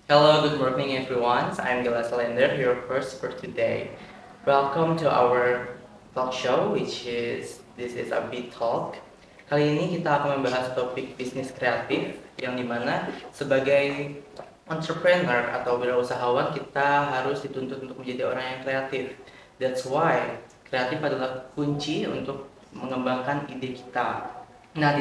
Hello, good morning everyone. I'm Gila Salender, your host for today. Welcome to our talk show, which is this is a big talk. Kali ini kita akan membahas topik bisnis kreatif yang dimana sebagai entrepreneur atau wirausahawan kita harus dituntut untuk menjadi orang yang kreatif. That's why kreatif adalah kunci untuk mengembangkan ide kita. Nah, di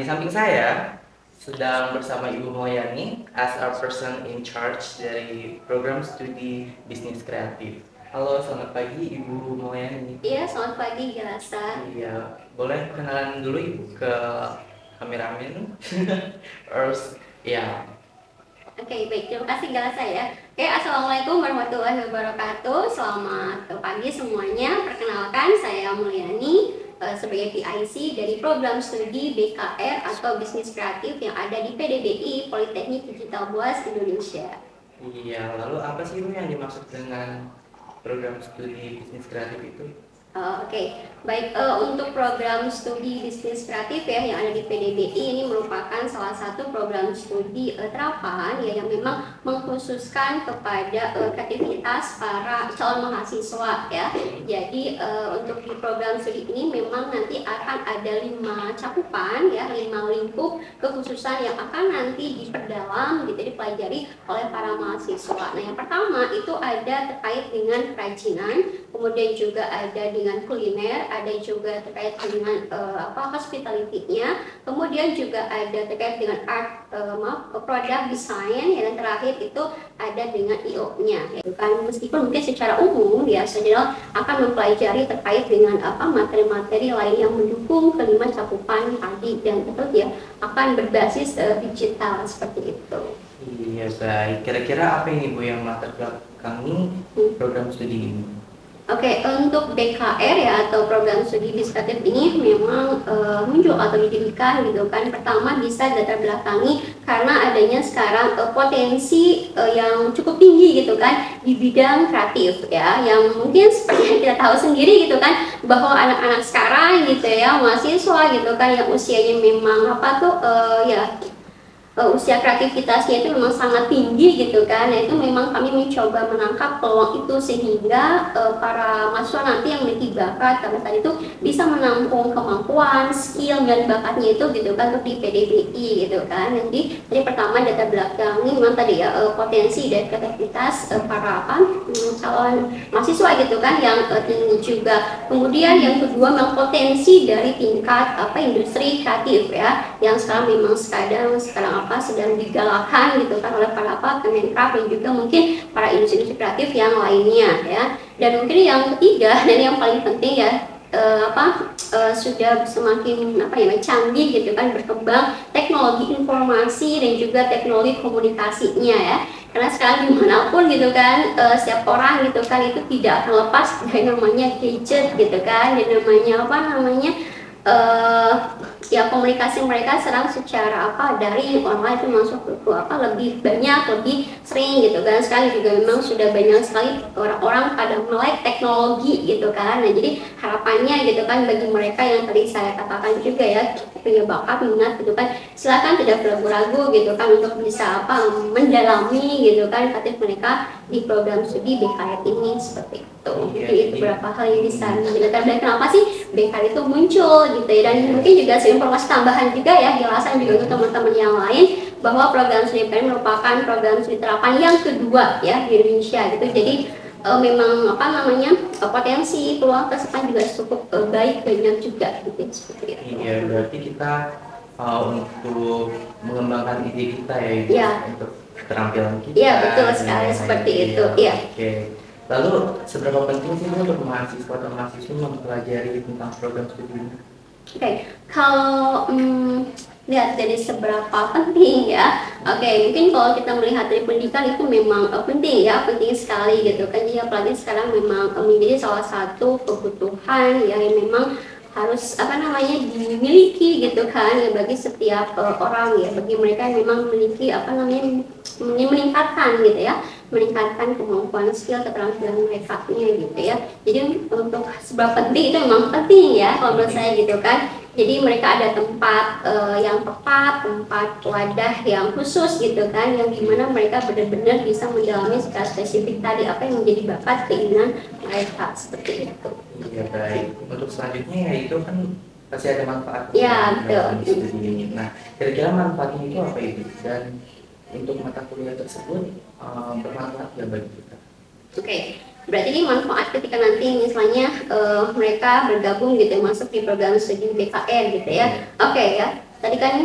samping saya sedang bersama Ibu Moyani as our person in charge dari program studi bisnis kreatif. Halo, selamat pagi Ibu Moyani. Iya, selamat pagi, Gelasa. Iya, boleh kenalan dulu Ibu ke kameramen? Terus, ya. Oke, baik. Terima kasih, Gelasa ya. Oke, Assalamualaikum warahmatullahi wabarakatuh. Selamat pagi semuanya. Perkenalkan, saya Mulyani sebagai PIC dari program studi BKR atau Bisnis Kreatif yang ada di PDBI Politeknik Digital Boas Indonesia. Iya, lalu apa sih Ibu yang dimaksud dengan program studi bisnis kreatif itu? Oke. Baik, untuk program studi bisnis kreatif ya yang ada di PDBI ini merupakan salah satu program studi terapan ya yang memang mengkhususkan kepada kreativitas para calon mahasiswa ya. Jadi untuk di program studi ini memang nanti akan ada 5 cakupan ya, 5 lingkup kekhususan yang akan nanti diperdalam gitu dipelajari oleh para mahasiswa. Nah, yang pertama itu ada terkait dengan kerajinan, kemudian juga ada dengan kuliner, ada juga terkait dengan hospitality-nya, kemudian juga ada terkait dengan product design, dan terakhir itu ada dengan IO-nya. Ya, kan meskipun mungkin secara umum biasanya akan mempelajari terkait dengan materi-materi lain yang mendukung kelima cakupan tadi dan tentu ya akan berbasis digital seperti itu. Iya, baik. Kira-kira apa ini Bu yang melatar belakangi program studi ini? Oke, untuk BKR ya atau program studi bisnis kreatif ini memang muncul atau didirikan gitu kan. Pertama bisa latar belakangi karena adanya sekarang potensi yang cukup tinggi gitu kan di bidang kreatif ya, yang mungkin seperti yang kita tahu sendiri gitu kan bahwa anak-anak sekarang gitu ya mahasiswa gitu kan yang usianya memang usia kreativitasnya itu memang sangat tinggi gitu kan. Nah, itu memang kami mencoba menangkap peluang itu sehingga para mahasiswa nanti yang memiliki bakat karena tadi itu bisa menampung kemampuan, skill dan bakatnya itu gitu kan untuk di PDBI gitu kan. Jadi pertama data belakang ini memang tadi ya potensi dan kreativitas para calon mahasiswa gitu kan yang tinggi juga. Kemudian yang kedua memang potensi dari tingkat industri kreatif ya yang sekarang memang sekarang sedang digalakkan gitu kan oleh para Kemenkraf dan juga mungkin para industri kreatif yang lainnya ya. Dan mungkin yang ketiga dan yang paling penting ya sudah semakin canggih gitu kan berkembang teknologi informasi dan juga teknologi komunikasinya ya. Karena sekarang dimanapun gitu kan setiap orang gitu kan itu tidak akan lepas dari namanya gadget gitu kan, dan namanya ya komunikasi mereka serang secara dari online itu masuk ke lebih banyak, lebih sering gitu kan. Sekarang juga memang sudah banyak sekali orang-orang pada melek teknologi gitu kan. Nah, jadi harapannya gitu kan bagi mereka yang tadi saya katakan juga ya punya bakat minat gitu kan, silakan tidak ragu-ragu gitu kan untuk bisa mendalami gitu kan kreatif mereka di program studi BKR ini seperti itu. Jadi itu beberapa hal yang bisa menjelaskan kenapa sih BKR itu muncul gitu ya. Dan mungkin juga informasi tambahan juga ya jelasan juga untuk teman-teman yang lain bahwa program studi BKR merupakan program studi terapan yang kedua ya di Indonesia gitu. Jadi memang potensi peluang kesepan juga cukup baik banyak juga gitu seperti itu. Iya, berarti kita untuk mengembangkan ide kita ya, untuk keterampilan kita. Iya, betul sekali seperti itu. Iya. Oke. Lalu seberapa penting sih untuk mahasiswa atau mahasiswa mempelajari tentang program studi ini? Oke, kalau lihat dari seberapa penting ya. Oke, mungkin kalau kita melihat dari pendidikan itu memang penting ya, penting sekali gitu kan. Jadi apalagi sekarang memang menjadi salah satu kebutuhan ya, yang memang harus dimiliki gitu kan ya bagi setiap orang ya, bagi mereka yang memang memiliki meningkatkan gitu ya, meningkatkan kemampuan skill keterampilan mereka gitu ya. Jadi untuk seberapa penting itu memang penting ya kalau menurut saya gitu kan. Jadi mereka ada tempat yang tepat, tempat wadah yang khusus gitu kan, yang dimana mereka benar-benar bisa mendalami secara spesifik tadi apa yang menjadi bakat keinginan mereka seperti itu. Iya, baik. Untuk selanjutnya ya itu kan pasti ada manfaat. Ya, betul. Nah, kira-kira manfaatnya itu apa itu? Dan untuk mata kuliah tersebut bermanfaat ya bagi kita? Oke. Berarti ini manfaat ketika nanti misalnya mereka bergabung gitu masuk di program studi BKR gitu ya. Oke ya. Tadi kan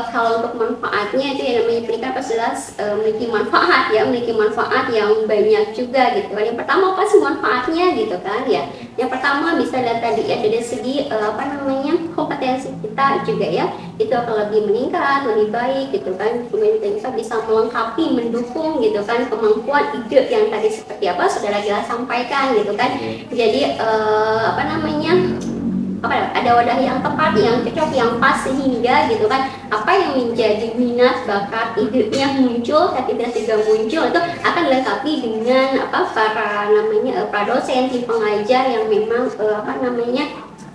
kalau untuk manfaatnya itu yang namanya pendidikan pasti jelas memiliki manfaat ya, memiliki manfaat yang banyak juga gitu kan. Yang pertama apa sih manfaatnya gitu kan ya. Yang pertama bisa lihat tadi ya dari segi kompetensi kita juga ya, itu akan lebih meningkat, lebih baik gitu kan. Kemudian kita bisa melengkapi, mendukung gitu kan kemampuan ide yang tadi seperti apa saudara Gila sampaikan gitu kan. Jadi ada wadah yang tepat, yang cocok, yang pas sehingga gitu kan apa yang menjadi minat, bakat, idenya muncul, tapi tidak muncul itu akan dilengkapi dengan para dosen, tim pengajar yang memang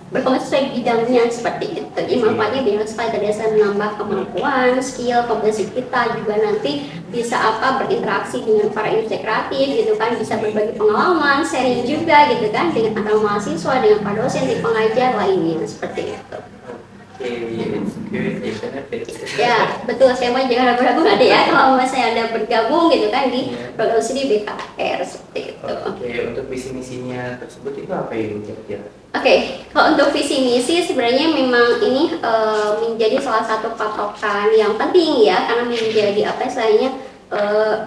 berkompetisi sesuai bidangnya seperti itu. Jadi manfaatnya banyak sekali, tadi saya menambah kemampuan, skill, kompetensi kita juga nanti bisa berinteraksi dengan para industri kreatif gitu kan, bisa berbagi pengalaman, sharing juga gitu kan dengan antara mahasiswa, dengan para dosen, tim pengajar lainnya seperti itu. Ya betul, saya mau jangan ragu-ragu ada ya kalau saya ada bergabung gitu kan di program studi BKR seperti itu. Oke, untuk visi misinya tersebut itu apa ya kira-kira? Oke, kalau untuk visi misi sebenarnya memang ini menjadi salah satu patokan yang penting ya, karena menjadi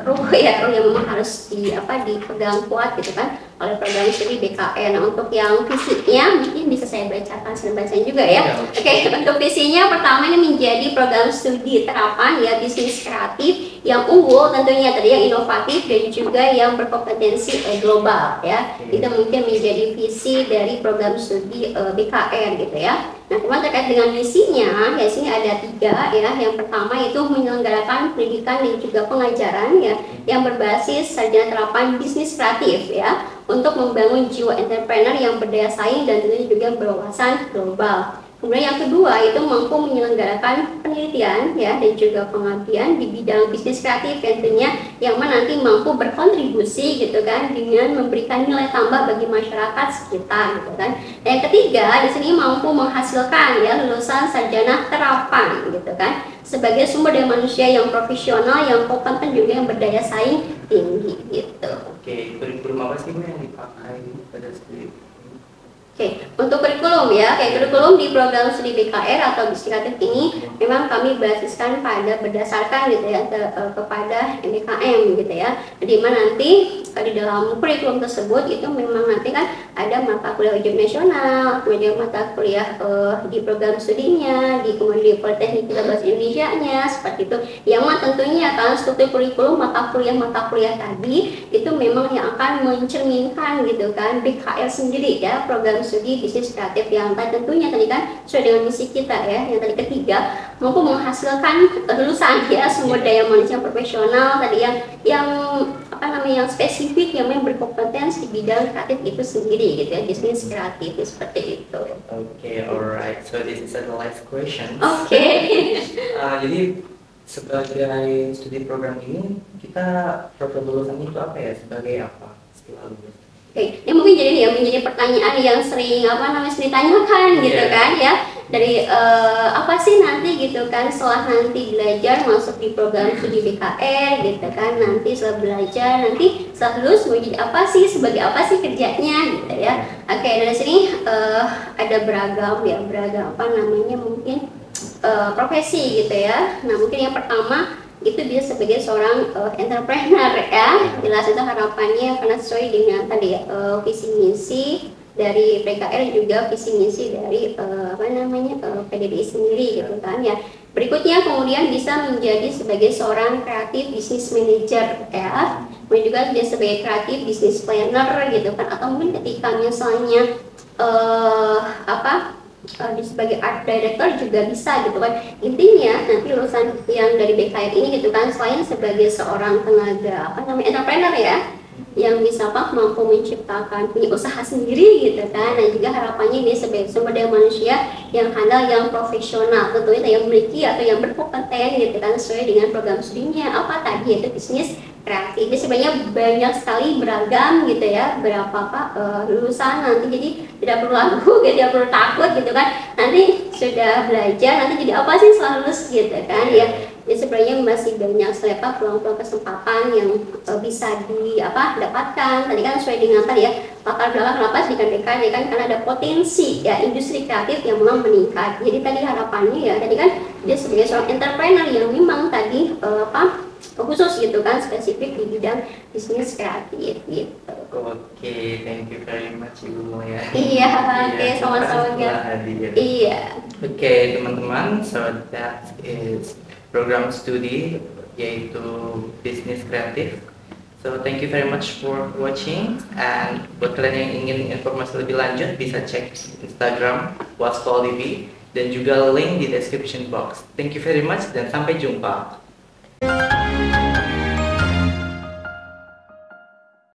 ruh yang memang harus dipegang kuat gitu kan oleh program studi BKR. Nah, untuk yang visinya mungkin bisa saya bacakan, juga ya. Oke, untuk visinya pertama ini menjadi program studi terapan ya bisnis kreatif yang unggul tentunya tadi yang inovatif dan juga yang berkompetensi global ya. Itu mungkin menjadi visi dari program studi BKR gitu ya. Nah, teman terkait dengan misinya, ya sini ada 3 ya. Yang pertama itu menyelenggarakan pendidikan dan juga pengajaran ya yang berbasis sarjana terapan bisnis kreatif ya, untuk membangun jiwa entrepreneur yang berdaya saing dan tentunya juga berwawasan global. Kemudian yang kedua itu mampu menyelenggarakan penelitian ya dan juga pengabdian di bidang bisnis kreatif tentunya yang nanti mampu berkontribusi gitu kan dengan memberikan nilai tambah bagi masyarakat sekitar gitu kan. Dan yang ketiga di sini mampu menghasilkan ya lulusan sarjana terapan gitu kan sebagai sumber daya manusia yang profesional, yang kompeten juga yang berdaya saing tinggi gitu. Oke, kurikulum apa sih yang dipakai pada studi? Oke, untuk kurikulum ya, kurikulum di program studi BKR atau bisnis kreatif ini memang kami basiskan berdasarkan gitu ya kepada MBKM gitu ya. Di mana nanti di dalam kurikulum tersebut itu memang nanti kan ada mata kuliah wajib nasional, kemudian mata kuliah di program studinya, kemudian di Politeknik kita bahasa Indonesianya seperti itu. Yang tentunya kan struktur kurikulum mata kuliah tadi itu memang yang akan mencerminkan gitu kan BKR sendiri ya, program studi bisnis kreatif yang tentunya tadi kan sesuai dengan misi kita ya. Yang tadi ketiga mampu menghasilkan lulusan ya sumber daya manusia profesional tadi yang spesifik yang memang berkompetensi di bidang kreatif itu sendiri gitu ya, bisnis kreatif seperti itu. Oke, alright. So this is the last question. Oke. Jadi sebagai studi program ini kita program lulusannya itu apa ya? Sebagai apa setelah lulus? Oke, yang mungkin menjadi pertanyaan yang sering ditanyakan gitu kan ya, dari apa sih nanti gitu kan setelah nanti belajar masuk di program studi BKR gitu kan, nanti setelah belajar nanti setelah lulus mau jadi apa sih, sebagai apa sih kerjanya gitu ya. Oke, dari sini ada beragam mungkin profesi gitu ya. Nah, mungkin yang pertama itu dia sebagai seorang entrepreneur ya, jelas itu harapannya karena sesuai dengan tadi visi misi dari PKR juga visi misi dari PDBI sendiri gitu kan ya. Berikutnya kemudian bisa menjadi sebagai seorang kreatif business manager ya, kemudian juga dia sebagai kreatif business planner gitu kan, atau mungkin ketika misalnya sebagai art director juga bisa gitu kan. Intinya nanti lulusan yang dari BKR ini gitu kan selain sebagai seorang tenaga entrepreneur ya, yang bisa mampu menciptakan punya usaha sendiri gitu kan. Dan juga harapannya dia sebagai sumber daya manusia yang handal, yang profesional, tentunya yang memiliki atau yang berkompeten gitu kan sesuai dengan program studinya apa tadi, yaitu bisnis kreatif. Jadi sebenarnya banyak sekali beragam gitu ya berapa lulusan nanti, jadi tidak perlu ragu, tidak perlu takut gitu kan, nanti sudah belajar nanti jadi apa sih setelah lulus gitu kan ya. Jadi sebenarnya masih banyak peluang-peluang kesempatan yang bisa dapatkan tadi kan sesuai dengan tadi ya latar belakang kenapa pendidikan ya kan, karena ada potensi ya industri kreatif yang memang meningkat. Jadi tadi harapannya ya tadi kan dia sebagai seorang entrepreneur yang memang tadi khusus gitu kan, spesifik di bidang bisnis kreatif gitu. Oke, thank you very much Ibu Moya. Iya, oke, sama-sama ya. Iya. Oke, teman-teman, so that is program studi yaitu bisnis kreatif. So thank you very much for watching, and buat kalian yang ingin informasi lebih lanjut bisa cek Instagram Waspol TV dan juga link di description box. Thank you very much dan sampai jumpa.